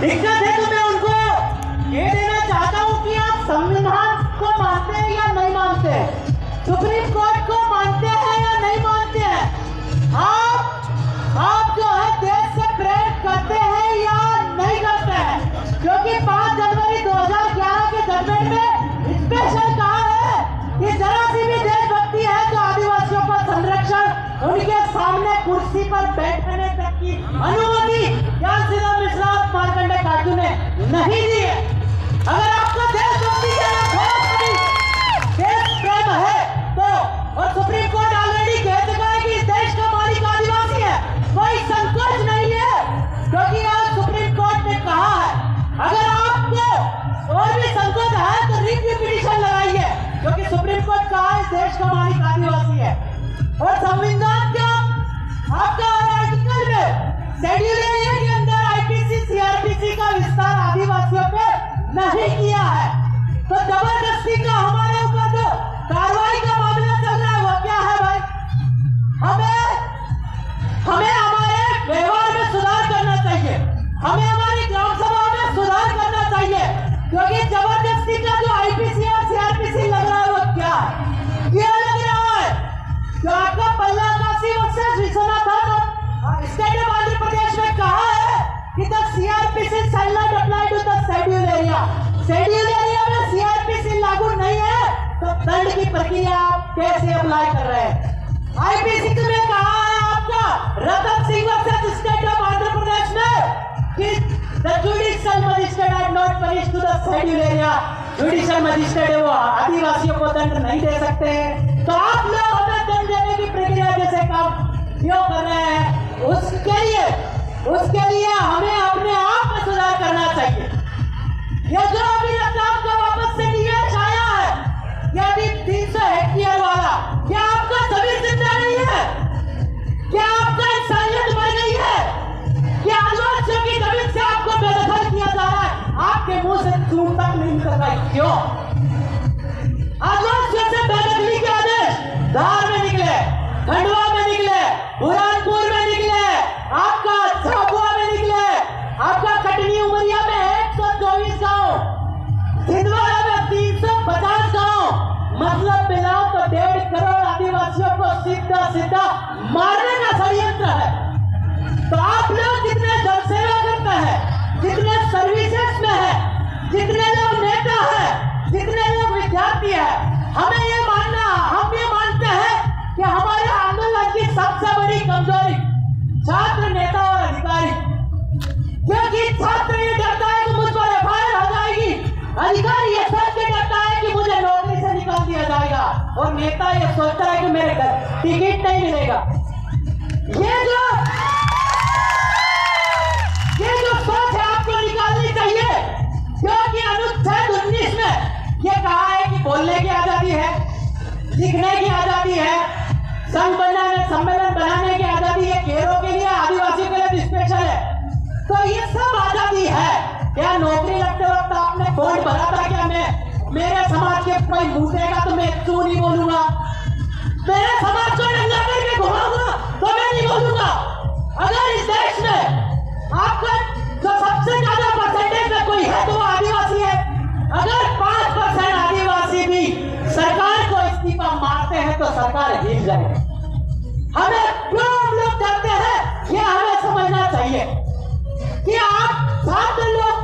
दिक्कत है तो मैं उनको ये देना चाहता हूँ कि आप संविधान को मानते हैं या नहीं मानते हैं, सुप्रीम कोर्ट को मानते हैं या नहीं मानते हैं, आप जो है देश से प्रेम करते हैं या नहीं करते हैं। क्योंकि 5 जनवरी 2011 के जजमेंट में स्पेशल कहा है कि जरा सी भी देशभक्ति है तो आदिवासियों का संरक्षण, उनके सामने कुर्सी पर बैठने तक की अनुमति ज्ञान सिंह मिश्रा और मार्कंडे काटू ने नहीं दी है। अगर आपको देशभक्ति देश प्रेम है तो, और सुप्रीम कोर्ट ऑलरेडी कह चुका है कि इस देश का मालिक आदिवासी है, कोई संकोच नहीं है। क्योंकि आज सुप्रीम कोर्ट ने कहा है अगर आपको और भी संकोच है तो रिव्यू पिटीशन लगाइए, क्योंकि सुप्रीम कोर्ट कहा है इस देश का मालिक आदिवासी है। और संविधान का आपका आर्टिकल में शेड्यूल ए के अंदर आईपीसी सीआरपीसी का विस्तार आदिवासियों पे नहीं किया है, तो जबरदस्ती का हमारे ऊपर जो कार्रवाई का मामला चल रहा है वो क्या है भाई? हमें हमारे व्यवहार में सुधार करना चाहिए, हमें हमारी ग्राम सभा में सुधार करना चाहिए। क्योंकि जबरदस्ती का जो आईपीसी और सीआरपीसी लग रहा है वो क्या है? क्या लग रहा है? जो आपका Palla Kashi versus Vishwanath state of Andhra Pradesh में कहा है कि the CrPC shall not apply to the schedule area. Schedule area में सीआरपीसी लागू नहीं है तो दंड की प्रक्रिया आप कैसे अप्लाई कर रहे हैं? आईपीसी में कहा है आपका Ratan Singh versus state of Andhra Pradesh में कि the judicial magistrate are not punished to the schedule area. Judicial magistrate है वो आदिवासियों को दंड नहीं दे सकते हैं, तो आप लोग हमें दंड देने की प्रक्रिया जैसे काम क्यों कर रहे हैं? उसके लिए हमें अपने आप में सुधार करना चाहिए। ये जो अभी रतलाम का वापस से निवेश आया है, ये अभी 300 हेक्टेयर वाला, क्या आपका सभी जिंदा नहीं है? क्या आपका इंसानियत मर गई है? क्या आदिवासियों की जमीन से आपको बेदखल किया जा रहा है? आपके मुंह से चूम तक नहीं निकल रहा है, क्यों? आदिवासियों से बेदखली के आदेश धार में निकले, खंडवा में निकले, बुरहानपुर में निकले, आपका झाबुआ में निकले, आपका कटनी उमरिया में 124 गांव, छिंदवाड़ा में 350 गांव, मतलब मिलाओ तो 1.5 करोड़ आदिवासियों को सीधा मारने का षड्यंत्र है। तो आप लोग जितने जनसेवा करते हैं, जितने सर्विसेज में है, जितने लोग नेता है, जितने लोग विद्यार्थी है, हम ये मानते हैं कि हमारे आंदोलन की सबसे बड़ी कमजोरी छात्र, नेता और अधिकारी। क्योंकि छात्र ये डरता है कि मुझ पर एफआईआर हो जाएगी, अधिकारी ये सोच के डरता है कि मुझे नौकरी से निकाल दिया जाएगा, और नेता ये सोचता है कि मेरे घर टिकट नहीं मिलेगा। ये जो सोच है आपको निकालनी चाहिए। क्योंकि अनुच्छेद 19 में ये कहा है कि बोलने की आजादी है, लिखने की आजादी है, संघ बनाने, सम्मेलन बनाने की आजादी है, घेरों के लिए, आदिवासियों के लिए स्पेशल है। तो ये सब आजादी है। क्या नौकरी लगते वक्त आपने वोट भरा था? क्या मेरे समाज के कोई पूछेगा तो मैं क्यों नहीं बोलूंगा? मेरे समाज को नंगा करके घुमाऊंगा तो मैं नहीं बोलूंगा। अगर इस देश में आपका जो सबसे ज्यादा परसेंटेज में कोई है तो वो आदिवासी है। अगर 5% आदिवासी भी सरकार को इस्तीफा मारते हैं तो सरकार हिल जाएगी। हमें क्यों हम लोग करते हैं ये हमें समझना चाहिए कि आप छात्र लोग,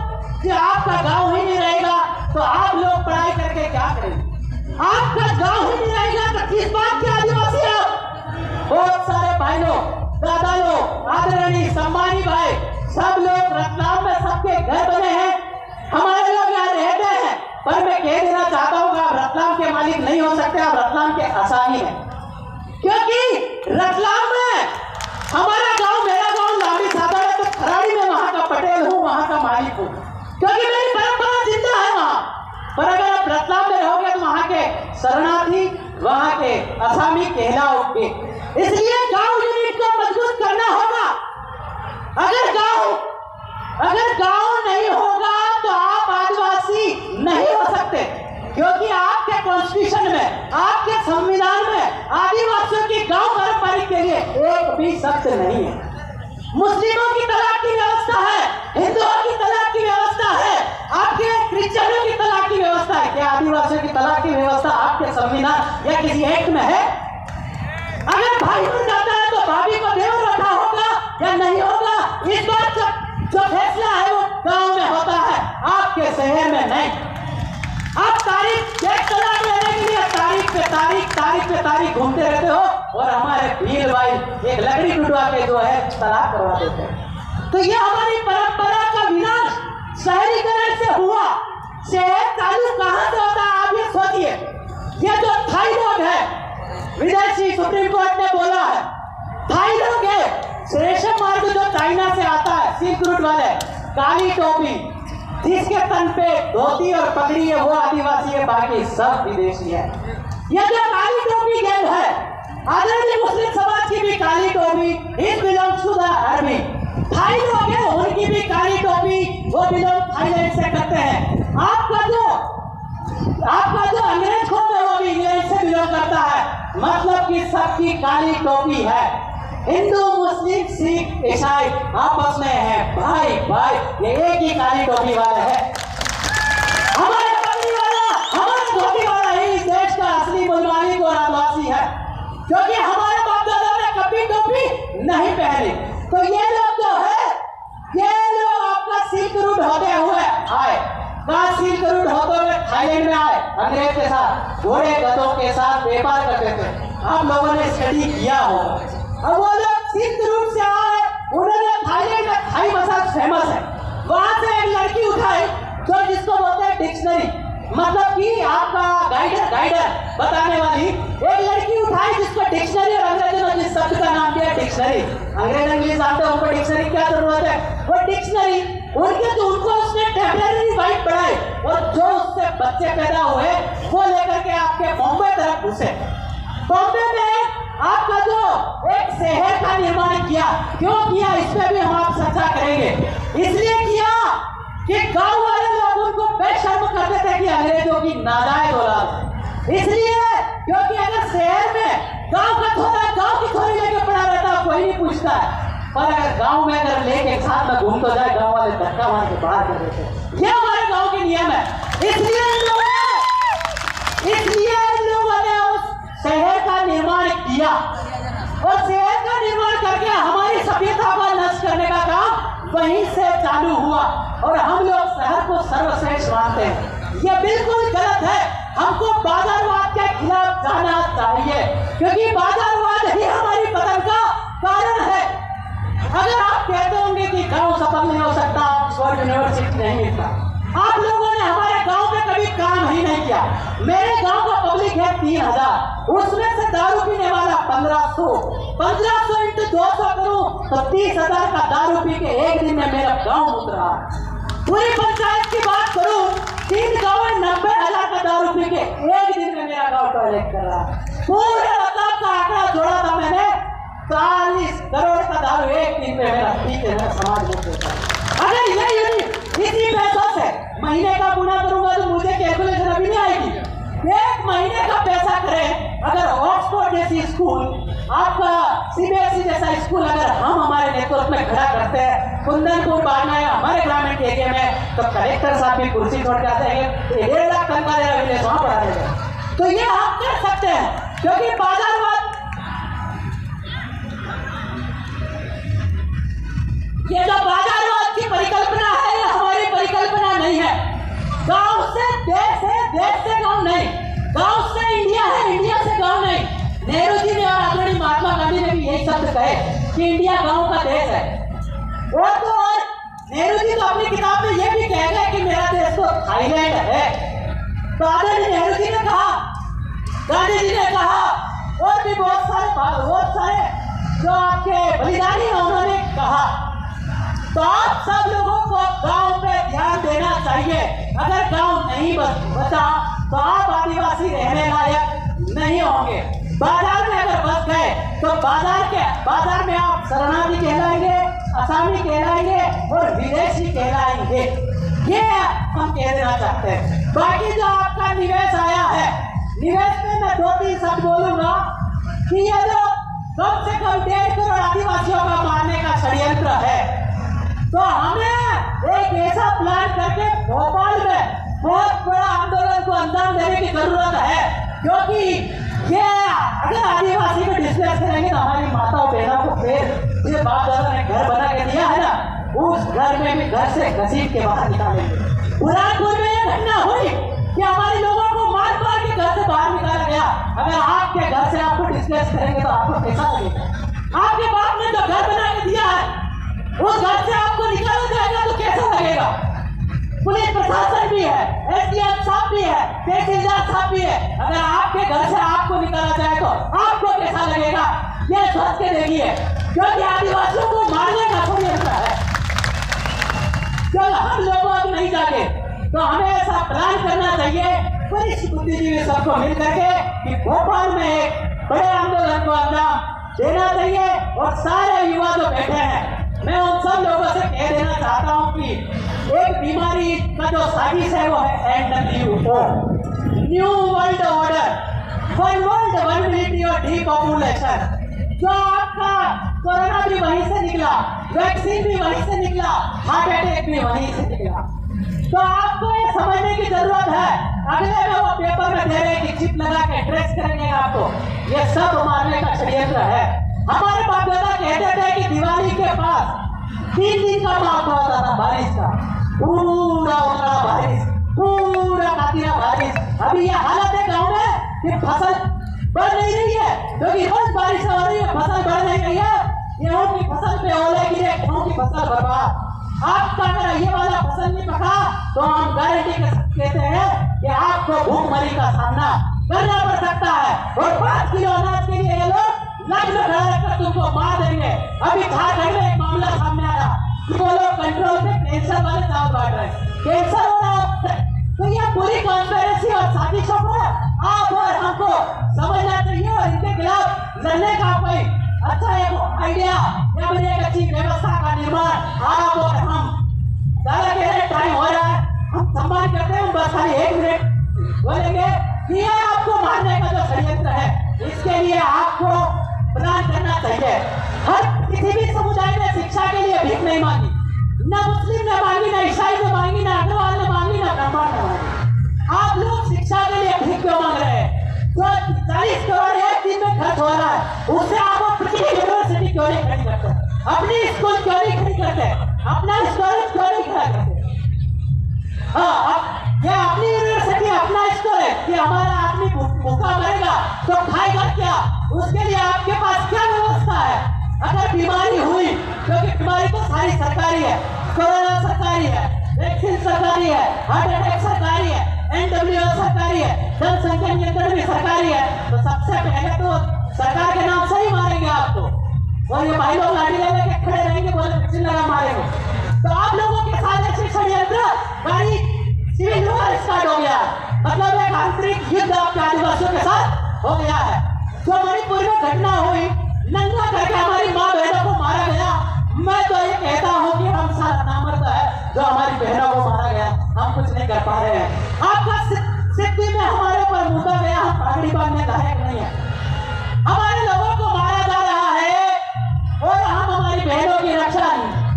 कि आपका गांव ही नहीं रहेगा तो आप लोग पढ़ाई करके क्या करेंगे? आपका गांव ही नहीं रहेगा तो किस बात के आदिवासी आप? बहुत सारे भाई लोग, दादा लोग, आदरणीय सम्मानी भाई, सब लोग रतलाम में सबके घर बने हैं, हमारे लोग यहाँ रहते हैं। पर मैं कह देना चाहता हूँ आप रतलाम के मालिक नहीं हो सकते, आप रतलाम के आसानी है। क्योंकि रतलाम में हमारा गांव, मेरा गांव लाड़ी सादा है, तो खराड़ी में वहां का पटेल हूँ, वहां का मालिक हूँ, क्योंकि मेरी परंपरा जिंदा है वहां। पर अगर आप रतलाम में रहोगे तो वहां के शरणार्थी, वहां के असामी कहलाओगे। इसलिए गांव यूनिट को मजबूत करना होगा। अगर गांव नहीं होगा तो आप आदिवासी नहीं हो सकते, क्योंकि आपके कॉन्स्टिट्यूशन में, आपके संविधान में आदिवासियों की गांव पारंपरिक के लिए एक भी शब्द नहीं है। मुस्लिमों की तलाक की व्यवस्था है, हिंदुओं की तलाक की व्यवस्था है, आपके क्रिश्चियनों की तलाक की व्यवस्था है। क्या आदिवासियों की तलाक की व्यवस्था आपके संविधान या किसी एक्ट में है? अगर भाई बन जाता है तो भाभी को देवर रखा होगा या नहीं होगा, इस बात का जो फैसला है वो गांव में होता है, आपके शहर में नहीं। आप तारीख एक तलाक लेने के लिए तारीख पे तारीख घूमते रहते हो और हमारे भील भाई एक लकड़ी टूटवा के जो है तलाक करवा देते हैं। तो ये हमारी परंपरा का विनाश शहरीकरण से हुआ। शहर चालू कहां से होता है आप ये सोचिए। ये जो थाई लोग है, विदेशी सुप्रीम कोर्ट ने बोला है, थाई लोग है, रेशम मार्ग जो चाइना से आता है, सिल्क रूट वाले, काली टोपी जिसके तन पे धोती और पगड़ी है वो आदिवासी है, बाकी सब विदेशी है। ये जो काली टोपी गैंग है, आदरणीय मुस्लिम समाज की भी काली टोपी, it belongs to the army. Thai लोग हैं, उनकी भी काली टोपी, वो बिलोंग थाईलैंड से करते हैं। आपका जो अंग्रेज कौन है वो भी इंग्लैंड से बिलोंग करता है। मतलब कि सबकी काली टोपी है। हिंदू मुस्लिम सिख ईसाई आपस में है भाई भाई, ये एक ही काली टोपी वाले है। हमारे पगड़ी वाला, हमारे धोती वाला ही इस देश का असली मूलमालिक और आदिवासी है, क्योंकि हमारे बाप दादा ने कभी टोपी नहीं पहनी। तो ये लोग जो है, ये लोग आपका सिल्क रूट होते हुए आए, कहाँ सिल्क रूट होते हुए थाईलैंड में आए, अंग्रेज के साथ घोड़े गधों के साथ व्यापार करते थे। आप लोगों ने स्टडी किया होगा। अब वो लोग सिल्क रूट से आए, उन्होंने थाईलैंड में थाई मसाज फेमस है, वहां से एक लड़की उठाई जो जिसको बोलते हैं डिक्शनरी, मतलब कि आपका गाइडर बताने वाली एक लड़की उठाई जिसको डिक्शनरी, और अंग्रेजों ने जिस शब्द का नाम दिया डिक्शनरी। अंग्रेज इंग्लिश जानते हैं, उनको डिक्शनरी क्या जरूरत है, वो डिक्शनरी उनको उसने टेम्परेरी राइट बढ़ाए, और जो उससे बच्चे पैदा हुए वो लेकर के आपके बॉम्बे तरफ घुसे। बॉम्बे में आपका जो एक शहर का निर्माण किया, क्यों किया इस पे भी हम आप चर्चा करेंगे। इसलिए किया कि गांव वाले लोग उनको बेशर्म करते थे कि अंग्रेजों की नाजायज औलाद। इसलिए क्योंकि अगर शहर में गांव की थोड़ी लेके पड़ा रहता कोई नहीं पूछता है, पर अगर गांव में अगर लेके साथ में घूम तो जाए, गांव वाले धक्का मार के बाहर कर देते। ये हमारे गांव के नियम है। इसलिए इन लोगों ने उस शहर का निर्माण किया, और शहर का निर्माण करके हमारी सभ्यता को नष्ट करने का काम वहीं से चालू हुआ, और हम लोग शहर को सर्वश्रेष्ठ मानते हैं। ये बिल्कुल गलत है। हमको बाजारवाद के खिलाफ जाना चाहिए, क्योंकि बाजारवाद ही हमारी पतन का कारण है। अगर आप कहते होंगे कि गांव सफल नहीं हो सकता, ऑक्सफोर्ड यूनिवर्सिटी नहीं मिलता, आप लोगों ने हमारे गांव में कभी काम ही नहीं किया। मेरे गांव का पब्लिक है 3000, उसमें से दारू पीने वाला 1500 इंटू 200 करूं तो 30,000 का दारू पी के एक दिन में मेरा गांव उतरा। पूरी पंचायत की बात करूं, 3 गांव में 90,000 का दारू पी के एक दिन में मेरा गांव टॉयलेट कर रहा। पूरे मतलब का आंकड़ा जोड़ा था मैंने, 40 करोड़ का दारू एक दिन में मेरा पीते मेरा समाज में देता। अगर ये इसी पैसों से महीने का गुना करूंगा तो मुझे कैलकुलेशन अभी नहीं आएगी। एक महीने का पैसा करें, अगर ऑक्सफोर्ड जैसी स्कूल, आपका सीबीएसई जैसा स्कूल अगर हम हमारे नेतृत्व में खड़ा करते हैं, कुंदनपुर बांधना है हमारे ग्रामीण एरिया में, तो कलेक्टर साहब भी कुर्सी छोड़ के आते हैं, 1.5 लाख तनख्वाह देगा विलेज वहां बढ़ा देगा। तो ये हम कर सकते हैं, क्योंकि बाजारवाद, ये जो बाजारवाद की परिकल्पना है ये हमारी परिकल्पना नहीं है। गांव से देश है, देश से गांव नहीं, गांव से इंडिया है, इंडिया से गांव नहीं। नेहरू जी ने और आदरणीय महात्मा गांधी ने भी यही शब्द कहे कि इंडिया गांव का देश है। और तो और नेहरू जी तो अपनी किताब में ये भी कह गए कि मेरा देश तो थाईलैंड है। तो आदरणीय नेहरू जी ने कहा, गांधी जी ने कहा, और भी बहुत सारे जो आपके बलिदानी हैं उन्होंने कहा। तो आप सब लोगों को गांव पे ध्यान देना चाहिए। अगर गांव नहीं बचा तो आप आदिवासी रहने लायक नहीं होंगे। बाजार में अगर बस गए तो बाजार में आप शरणार्थी कहलाएंगे, असामी कहलाएंगे और विदेशी कहलाएंगे। ये हम कह देना चाहते हैं। बाकी जो आपका निवेश आया है, निवेश में मैं 2-3 शब्द बोलूंगा कि ये जो कम से कम 1.5 करोड़ आदिवासियों का मारने का षड्यंत्र है। तो हमें एक ऐसा प्लान करके भोपाल में बहुत बड़ा आंदोलन को अंजाम देने की जरूरत है, क्योंकि ये अगर आदिवासी को डिस्प्लेस करेंगे तो हमारी माताओं बहनों को फिर ये बाप दादा ने घर बना के दिया है ना, उस घर में भी घर से घसीट के बाहर निकालेंगे। बुरहानपुर में ये घटना हुई कि हमारे लोगों को मार मार के घर से बाहर निकाला गया। अगर आपके घर से आपको डिस्प्लेस करेंगे तो आपको कैसा लगेगा? आपके बाप ने जो घर बना के दिया है उस घर से आपको निकाला जाएगा तो कैसा लगेगा? पुलिस प्रशासन भी है, एसडीएम साहब भी है, तहसीलदार साहब भी है। अगर आपके घर से आपको निकाला जाए तो आपको कैसा लगेगा? ये सोच के देखिए, क्योंकि आदिवासियों को मारने का षड्यंत्र है। जब हम लोग नहीं जागे तो हमें ऐसा प्लान करना चाहिए वरिष्ठ बुद्धिजीवी सबको मिल करके कि भोपाल में एक बड़े आंदोलन को अंजाम देना चाहिए। और सारे युवा जो बैठे हैं, मैं उन सब लोगों से कह देना चाहता हूं कि एक बीमारी का जो साजिश है वो है NWO, new world order, one world one military और डीपॉपुलेशन। जो आपका कोरोना भी वहीं से निकला, वैक्सीन भी वहीं से निकला, हार्ट अटैक भी वहीं से निकला। तो आपको ये समझने की जरूरत है। अगले में वो पेपर में दे रहे कि चिप लगा के ट्रेस करेंगे आपको, ये सब मारने का षड्यंत्र है। हमारे बाप दादा कहते थे कि दिवाली के पास 3 दिन का माहौल होता था बारिश का, पूरा उतना बारिश, पूरा कातिरा बारिश। अभी ये हालत है गाँव में कि फसल बढ़ नहीं रही है, क्योंकि रोज बारिश हो रही है, फसल बढ़ नहीं रही है। गेहूं की फसल पे ओले गिरे, गेहूं की फसल बर्बाद। आपका अगर ये वाला फसल नहीं पका तो हम गारंटी कहते हैं कि आपको भूखमरी का सामना करना पड़ सकता है। और 5 किलो अनाज के लिए ये लोग लक्ष्य खड़ा रखकर तुमको मार देंगे। अभी झारखंड में एक मामला सामने आया कि वो लोग कंट्रोल में कैंसर वाले चावल बांट रहे हैं, कैंसर हो रहा है। तो ये पूरी कॉन्स्पिरेसी और साजिशों को आप और हमको समझना चाहिए और इनके खिलाफ लड़ने का कोई अच्छा एक आइडिया या फिर एक अच्छी व्यवस्था का निर्माण आप और हम ज्यादा कह रहे, टाइम हो रहा है, हम सम्मान करते हैं। बस खाली 1 मिनट बोलेंगे कि ये आपको मारने का जो षड्यंत्र है, इसके लिए आपको प्लान करना चाहिए। हर किसी भी समुदाय ने शिक्षा के लिए भीख नहीं मांगी, ना मुस्लिम ने मांगी, ना ईसाई ने मांगी, ना अग्रवाल ने मांगी, ना ब्राह्मण ने मांगी। आप लोग शिक्षा के लिए भीख क्यों मांग रहे हैं? तो 40 करोड़ एक दिन में खर्च हो रहा है, उससे आप अपनी यूनिवर्सिटी क्यों नहीं खड़ी करते? अपनी स्कूल क्यों नहीं खड़ी करते? अपना स्टोरेज क्यों नहीं खड़ा करते? ये अपनी यूनिवर्सिटी, अपना स्टोरेज, कि हमारा आदमी भूखा मरेगा तो खाएगा क्या? उसके लिए आपके पास क्या व्यवस्था है? अगर बीमारी हुई, क्योंकि बीमारी तो सारी सरकारी है, कोरोना सरकारी है, वैक्सीन सरकारी है, हार्ट अटैक सरकारी है, NWO सरकारी है, जनसंख्या नियंत्रण भी सरकारी है, तो सबसे पहले तो सरकार के नाम से ही मारेंगे आपको। और ये भाई लोग लाठी लेके खड़े रहेंगे, बोले वैक्सीन लगा मारेंगे। तो आप लोगों के साथ ऐसे षड्यंत्र गाड़ी सिविल वॉर स्टार्ट हो गया, मतलब एक आंतरिक युद्ध आपके आदिवासियों के साथ हो गया है। जो मणिपुर में घटना हुई, नंगा करके हमारी माँ बहनों को मारा गया, मैं तो ये कहता हूँ कि हम सारा नामर्द है जो हमारी बहनों को मारा गया, हम कुछ नहीं कर पा रहे हैं। आपका सिद्धि में हमारे ऊपर मुद्दा गया, हम पगड़ी बांधने लायक नहीं है। हमारे लोगों को मारा जा रहा है और हम हमारी बहनों की रक्षा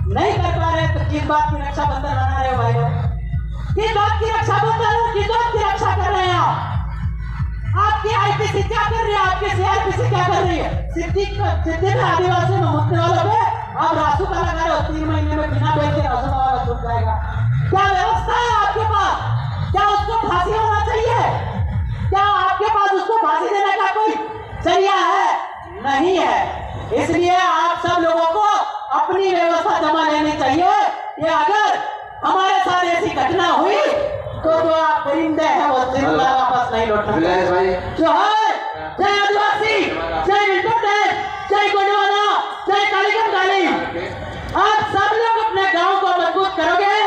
नहीं कर पा रहे, तो किस बात की रक्षा बंधन बना रहे हो भाई लोग? किस बात की रक्षा बंधन, किस बात की रक्षा कर रहे हैं आप? आपकी IPC क्या कर रही है? आपकी CRPC क्या कर रही है? सिद्धि में आदिवासी में मुद्दे वालों पे आप रासू का लगा रहे हो, 3 महीने में बिना बेल के रासू वाला छूट जाएगा। क्या व्यवस्था है आपके पास? क्या उसको फांसी होना चाहिए? क्या आपके पास उसको फांसी देने का कोई जरिया है? नहीं है। इसलिए आप सब लोगों को अपनी व्यवस्था जमा लेनी चाहिए कि अगर हमारे साथ ऐसी घटना हुई तो जो आप परिंदे हैं वो जिंदा वापस नहीं लौटना। जो है जय आदिवासी, जय इंटरनेट, जय गोंडवाना, जय कालीगढ़ काली। आप सब लोग अपने गांव को मजबूत करोगे।